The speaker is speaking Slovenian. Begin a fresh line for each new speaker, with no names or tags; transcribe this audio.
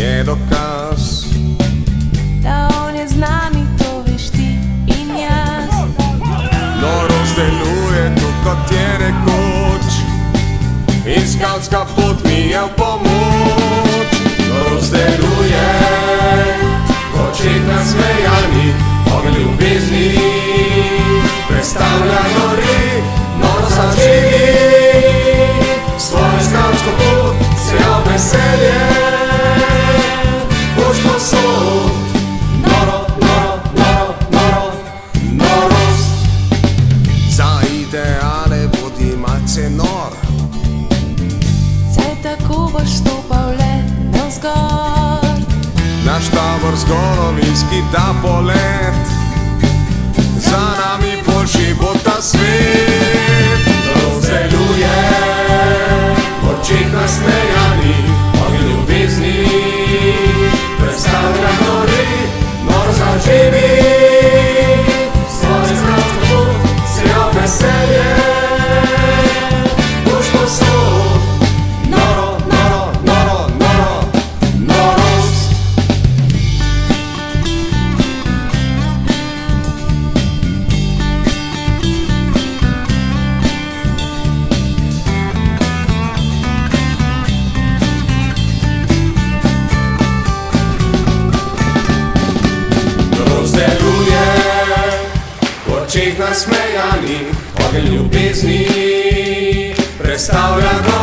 je dokaz,
da on je z nami, to veš ti in jaz.
Norost deluje tu, kot je nekoč, in skavtska pot mi je v pomoč. Norost deluje, očet nasmejani, ogenj ljubezni prestavlja gori. Norost zaživi svojo skavtsko pot, se jo veselje boš posod. Noro, noro, noro, noro, norost. Za ideale bodi malce nor,
Saj tako boš stopal le navzgor.
naš tabor zgodovinski da polet, za nami boljši bo ta svet. Norost deluje, očet nasmejani, ogenj ljubezni prestavlja gori. Norost zaživi svojo skavtsko pot, se jo veselje boš posod. Noro, noro, noro, noro, norost. Norost deluje, očet nasmejani, ogenj ljubezni prestavlja gori.